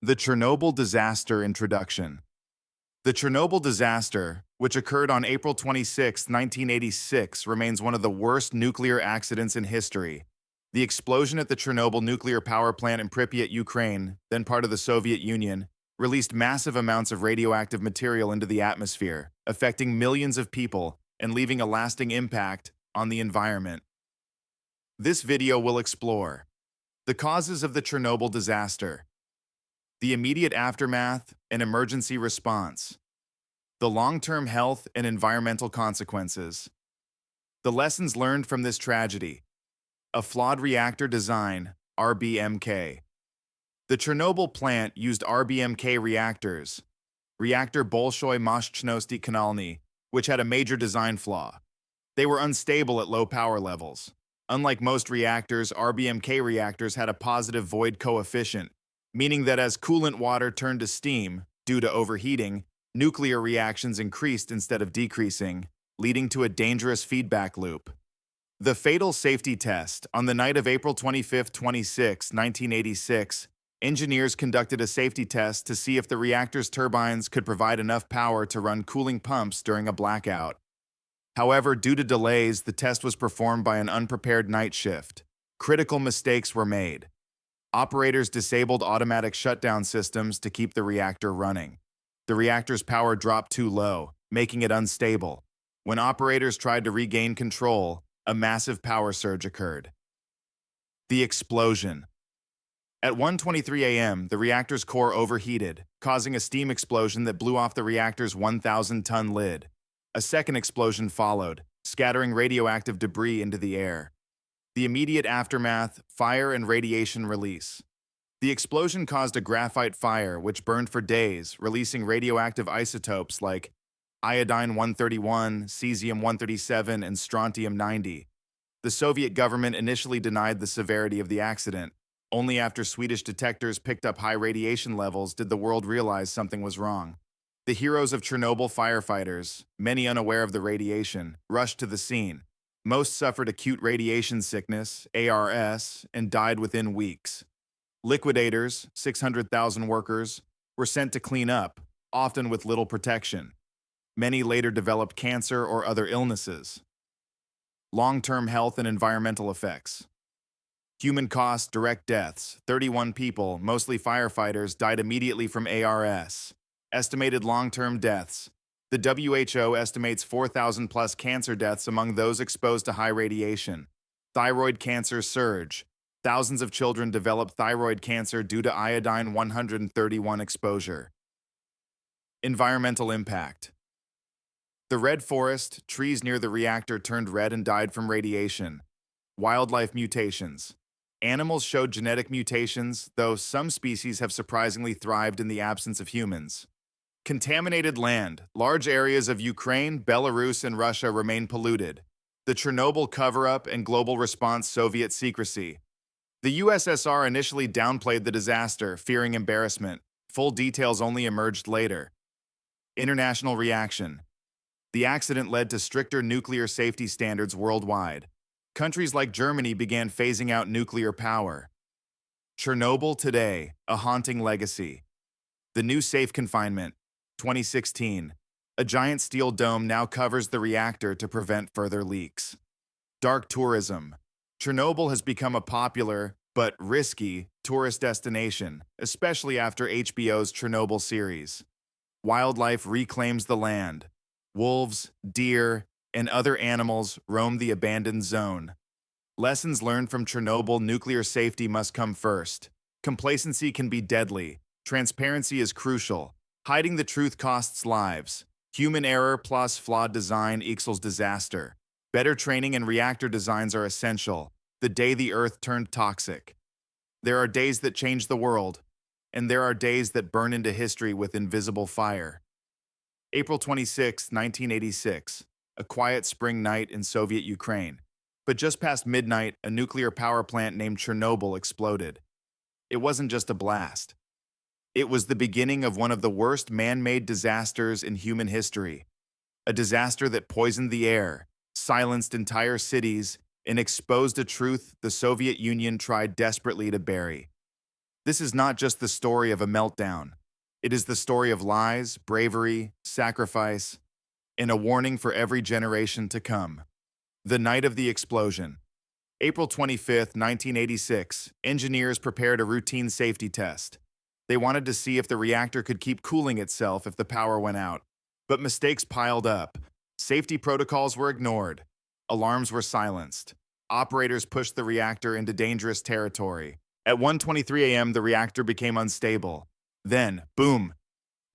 The Chernobyl Disaster Introduction. The Chernobyl disaster, which occurred on April 26, 1986, remains one of the worst nuclear accidents in history. The explosion at the Chernobyl nuclear power plant in Pripyat, Ukraine, then part of the Soviet Union, released massive amounts of radioactive material into the atmosphere, affecting millions of people and leaving a lasting impact on the environment. This video will explore the causes of the Chernobyl disaster, the immediate aftermath and emergency response, the long-term health and environmental consequences, the lessons learned from this tragedy, a flawed reactor design, RBMK. The Chernobyl plant used RBMK reactors, Reactor Bolshoi Moshchnosti Kanalny, which had a major design flaw. They were unstable at low power levels. Unlike most reactors, RBMK reactors had a positive void coefficient, meaning that as coolant water turned to steam, due to overheating, nuclear reactions increased instead of decreasing, leading to a dangerous feedback loop. The fatal safety test. On the night of April 25, 1986, engineers conducted a safety test to see if the reactor's turbines could provide enough power to run cooling pumps during a blackout. However, due to delays, the test was performed by an unprepared night shift. Critical mistakes were made. Operators disabled automatic shutdown systems to keep the reactor running. The reactor's power dropped too low, making it unstable. When operators tried to regain control, a massive power surge occurred. The explosion. At 1:23 a.m., the reactor's core overheated, causing a steam explosion that blew off the reactor's 1,000-ton lid. A second explosion followed, scattering radioactive debris into the air. The immediate aftermath, fire and radiation release. The explosion caused a graphite fire which burned for days, releasing radioactive isotopes like iodine-131, cesium-137, and strontium-90. The Soviet government initially denied the severity of the accident. Only after Swedish detectors picked up high radiation levels did the world realize something was wrong. The heroes of Chernobyl firefighters, many unaware of the radiation, rushed to the scene. Most suffered acute radiation sickness, ARS, and died within weeks. Liquidators, 600,000 workers, were sent to clean up, often with little protection. Many later developed cancer or other illnesses. Long-term health and environmental effects. Human cost, direct deaths. 31 people, mostly firefighters, died immediately from ARS. Estimated long-term deaths. The WHO estimates 4,000-plus cancer deaths among those exposed to high radiation. Thyroid cancer surge. Thousands of children develop thyroid cancer due to iodine-131 exposure. Environmental impact. The red forest, trees near the reactor turned red and died from radiation. Wildlife mutations. Animals showed genetic mutations, though some species have surprisingly thrived in the absence of humans. Contaminated land. Large areas of Ukraine, Belarus, and Russia remain polluted. The Chernobyl cover-up and global response. Soviet secrecy. The USSR initially downplayed the disaster, fearing embarrassment. Full details only emerged later. International reaction. The accident led to stricter nuclear safety standards worldwide. Countries like Germany began phasing out nuclear power. Chernobyl today, a haunting legacy. The new safe confinement. 2016. A giant steel dome now covers the reactor to prevent further leaks. Dark tourism. Chernobyl has become a popular, but risky, tourist destination, especially after HBO's Chernobyl series. Wildlife reclaims the land. Wolves, deer, and other animals roam the abandoned zone. Lessons learned from Chernobyl. Nuclear safety must come first. Complacency can be deadly. Transparency is crucial. Hiding the truth costs lives. Human error plus flawed design equals disaster. Better training and reactor designs are essential. The day the Earth turned toxic. There are days that change the world, and there are days that burn into history with invisible fire. April 26, 1986. A quiet spring night in Soviet Ukraine. But just past midnight, a nuclear power plant named Chernobyl exploded. It wasn't just a blast. It was the beginning of one of the worst man-made disasters in human history. A disaster that poisoned the air, silenced entire cities, and exposed a truth the Soviet Union tried desperately to bury. This is not just the story of a meltdown. It is the story of lies, bravery, sacrifice, and a warning for every generation to come. The night of the explosion. April 25th, 1986, engineers prepared a routine safety test. They wanted to see if the reactor could keep cooling itself if the power went out. But mistakes piled up. Safety protocols were ignored. Alarms were silenced. Operators pushed the reactor into dangerous territory. At 1:23 a.m., the reactor became unstable. Then, boom,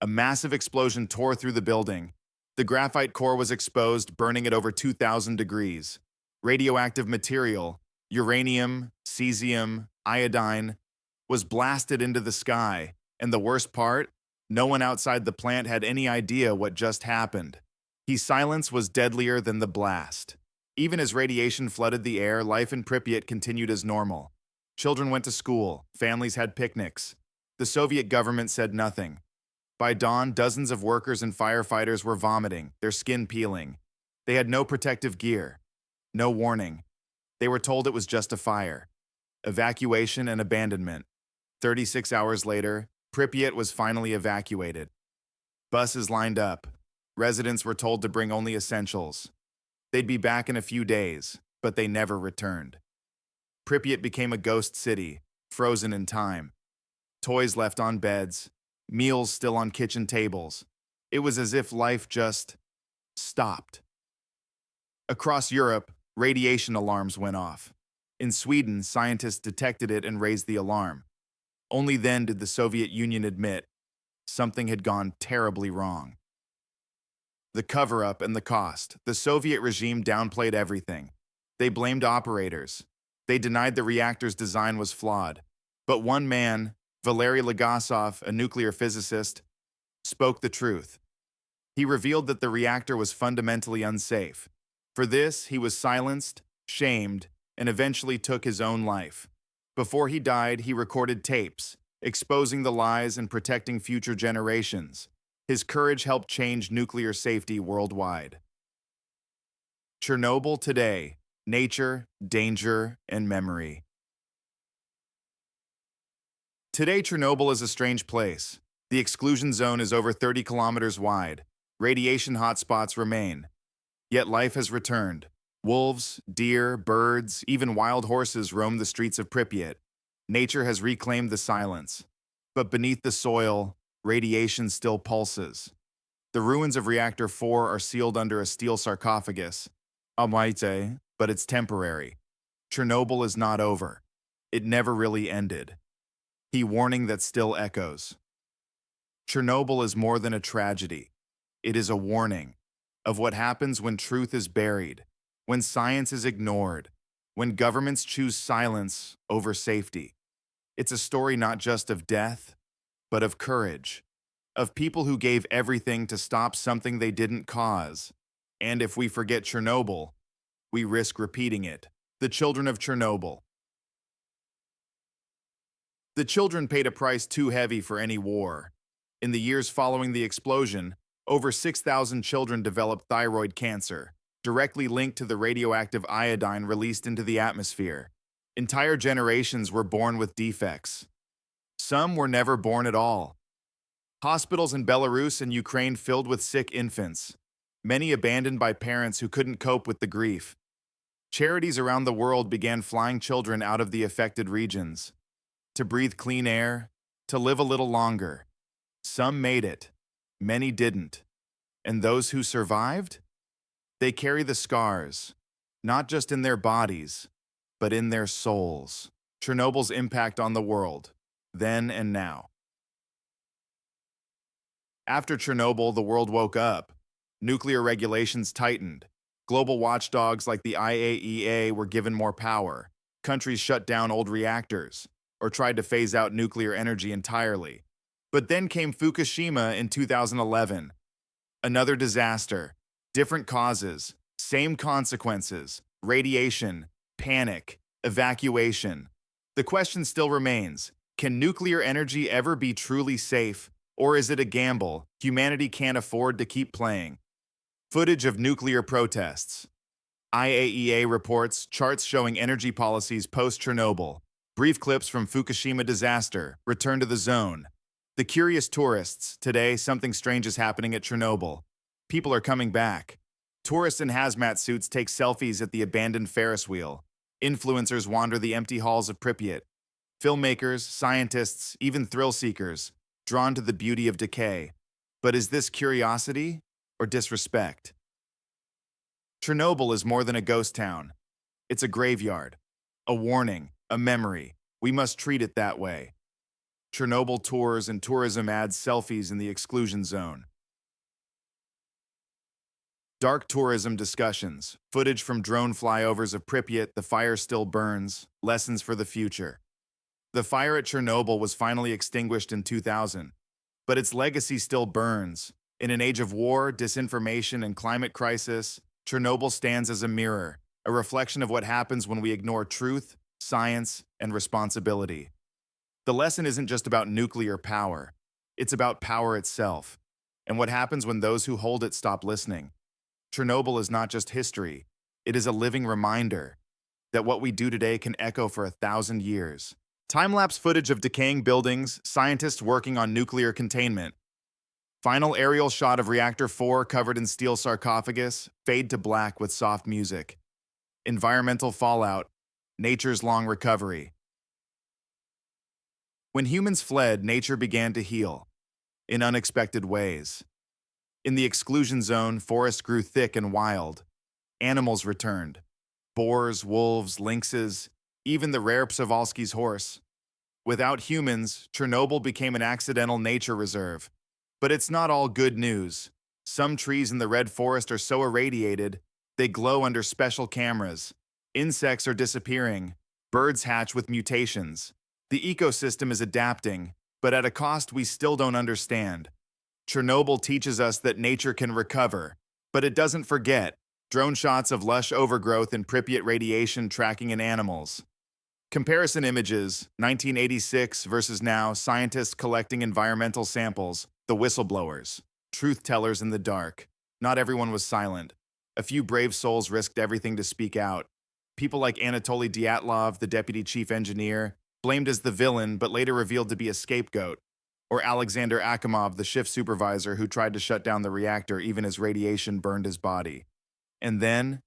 a massive explosion tore through the building. The graphite core was exposed, burning at over 2,000 degrees. Radioactive material, uranium, cesium, iodine, was blasted into the sky. And the worst part, no one outside the plant had any idea what just happened. His silence was deadlier than the blast. Even as radiation flooded the air, life in Pripyat continued as normal. Children went to school, families had picnics. The Soviet government said nothing. By dawn, dozens of workers and firefighters were vomiting, their skin peeling. They had no protective gear, no warning. They were told it was just a fire. Evacuation and abandonment. 36 hours later, Pripyat was finally evacuated. Buses lined up. Residents were told to bring only essentials. They'd be back in a few days, but they never returned. Pripyat became a ghost city, frozen in time. Toys left on beds, meals still on kitchen tables. It was as if life just stopped. Across Europe, radiation alarms went off. In Sweden, scientists detected it and raised the alarm. Only then did the Soviet Union admit something had gone terribly wrong. The cover-up and the cost. The Soviet regime downplayed everything. They blamed operators. They denied the reactor's design was flawed. But one man, Valery Legasov, a nuclear physicist, spoke the truth. He revealed that the reactor was fundamentally unsafe. For this, he was silenced, shamed, and eventually took his own life. Before he died, he recorded tapes, exposing the lies and protecting future generations. His courage helped change nuclear safety worldwide. Chernobyl today: nature, danger, and memory. Today, Chernobyl is a strange place. The exclusion zone is over 30 kilometers wide. Radiation hotspots remain. Yet life has returned. Wolves, deer, birds, even wild horses roam the streets of Pripyat. Nature has reclaimed the silence. But beneath the soil, radiation still pulses. The ruins of Reactor 4 are sealed under a steel sarcophagus. But it's temporary. Chernobyl is not over. It never really ended. A warning that still echoes. Chernobyl is more than a tragedy. It is a warning of what happens when truth is buried, when science is ignored, when governments choose silence over safety. It's a story not just of death, but of courage, of people who gave everything to stop something they didn't cause. And if we forget Chernobyl, we risk repeating it. The children of Chernobyl. The children paid a price too heavy for any war. In the years following the explosion, over 6,000 children developed thyroid cancer, directly linked to the radioactive iodine released into the atmosphere. Entire generations were born with defects. Some were never born at all. Hospitals in Belarus and Ukraine filled with sick infants, many abandoned by parents who couldn't cope with the grief. Charities around the world began flying children out of the affected regions to breathe clean air, to live a little longer. Some made it, many didn't. And those who survived? They carry the scars, not just in their bodies, but in their souls. Chernobyl's impact on the world, then and now. After Chernobyl, the world woke up. Nuclear regulations tightened. Global watchdogs like the IAEA were given more power. Countries shut down old reactors or tried to phase out nuclear energy entirely. But then came Fukushima in 2011. Another disaster, different causes, same consequences, radiation, panic, evacuation. The question still remains, can nuclear energy ever be truly safe, or is it a gamble humanity can't afford to keep playing? Footage of nuclear protests. IAEA reports charts showing energy policies post-Chernobyl. Brief clips from Fukushima disaster, return to the zone. The curious tourists, today something strange is happening at Chernobyl. People are coming back. Tourists in hazmat suits take selfies at the abandoned Ferris wheel. Influencers wander the empty halls of Pripyat. Filmmakers, scientists, even thrill seekers, drawn to the beauty of decay. But is this curiosity or disrespect? Chernobyl is more than a ghost town. It's a graveyard, a warning, a memory. We must treat it that way. Chernobyl tours and tourism ads selfies in the exclusion zone. Dark tourism discussions, footage from drone flyovers of Pripyat, the fire still burns, lessons for the future. The fire at Chernobyl was finally extinguished in 2000, but its legacy still burns. In an age of war, disinformation, and climate crisis, Chernobyl stands as a mirror, a reflection of what happens when we ignore truth, science, and responsibility. The lesson isn't just about nuclear power. It's about power itself, and what happens when those who hold it stop listening. Chernobyl is not just history. It is a living reminder that what we do today can echo for 1,000 years. Time-lapse footage of decaying buildings, scientists working on nuclear containment. Final aerial shot of Reactor 4 covered in steel sarcophagus, fade to black with soft music. Environmental fallout, nature's long recovery. When humans fled, nature began to heal, in unexpected ways. In the exclusion zone, forests grew thick and wild. Animals returned. Boars, wolves, lynxes, even the rare Przewalski's horse. Without humans, Chernobyl became an accidental nature reserve. But it's not all good news. Some trees in the red forest are so irradiated, they glow under special cameras. Insects are disappearing. Birds hatch with mutations. The ecosystem is adapting, but at a cost we still don't understand. Chernobyl teaches us that nature can recover, but it doesn't forget. Drone shots of lush overgrowth in Pripyat radiation tracking in animals. Comparison images, 1986 versus now, scientists collecting environmental samples, the whistleblowers, truth tellers in the dark. Not everyone was silent. A few brave souls risked everything to speak out. People like Anatoly Dyatlov, the deputy chief engineer, blamed as the villain but later revealed to be a scapegoat. Or Alexander Akimov, the shift supervisor who tried to shut down the reactor even as radiation burned his body. And then,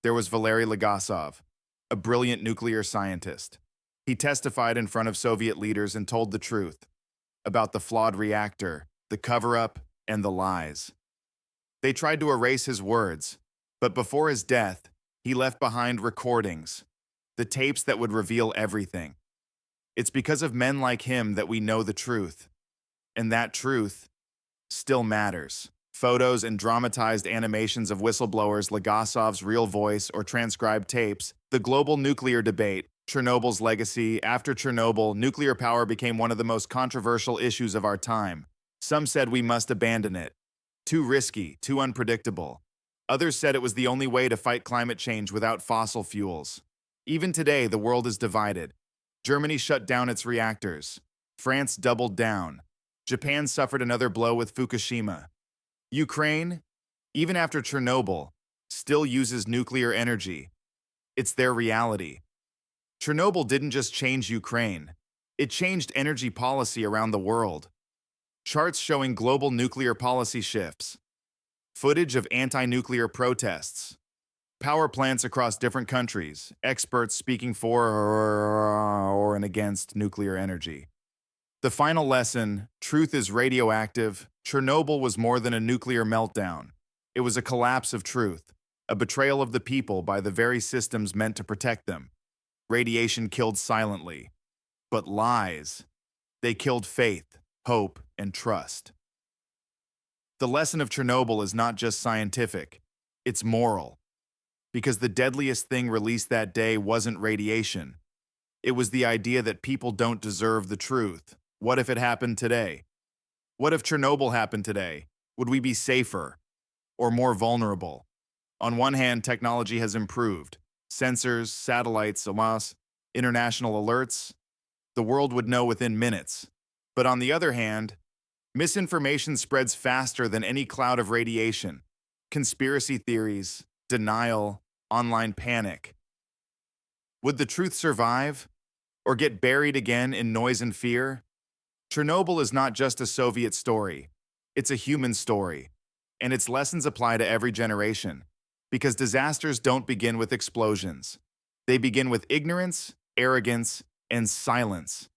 there was Valery Legasov, a brilliant nuclear scientist. He testified in front of Soviet leaders and told the truth about the flawed reactor, the cover-up, and the lies. They tried to erase his words, but before his death, he left behind recordings, the tapes that would reveal everything. It's because of men like him that we know the truth. And that truth still matters. Photos and dramatized animations of whistleblowers, Legasov's real voice, or transcribed tapes, the global nuclear debate, Chernobyl's legacy. After Chernobyl, nuclear power became one of the most controversial issues of our time. Some said we must abandon it. Too risky, too unpredictable. Others said it was the only way to fight climate change without fossil fuels. Even today, the world is divided. Germany shut down its reactors. France doubled down. Japan suffered another blow with Fukushima. Ukraine, even after Chernobyl, still uses nuclear energy. It's their reality. Chernobyl didn't just change Ukraine. It changed energy policy around the world. Charts showing global nuclear policy shifts. Footage of anti-nuclear protests. Power plants across different countries, experts speaking for or and against nuclear energy. The final lesson, truth is radioactive. Chernobyl was more than a nuclear meltdown. It was a collapse of truth, a betrayal of the people by the very systems meant to protect them. Radiation killed silently. But lies, they killed faith, hope, and trust. The lesson of Chernobyl is not just scientific, it's moral. Because the deadliest thing released that day wasn't radiation. It was the idea that people don't deserve the truth. What if it happened today? What if Chernobyl happened today? Would we be safer or more vulnerable? On one hand, technology has improved. Sensors, satellites, alas, international alerts. The world would know within minutes. But on the other hand, misinformation spreads faster than any cloud of radiation. Conspiracy theories, denial, online panic. Would the truth survive? or get buried again in noise and fear? Chernobyl is not just a Soviet story, it's a human story, and its lessons apply to every generation. Because disasters don't begin with explosions. They begin with ignorance, arrogance, and silence.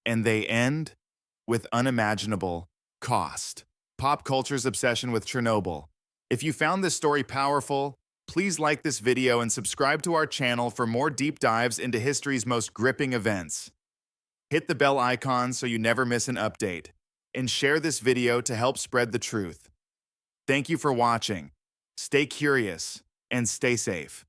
And they end with unimaginable cost. Pop culture's obsession with Chernobyl. If you found this story powerful, please like this video and subscribe to our channel for more deep dives into history's most gripping events. Hit the bell icon so you never miss an update, and share this video to help spread the truth. Thank you for watching. Stay curious and stay safe.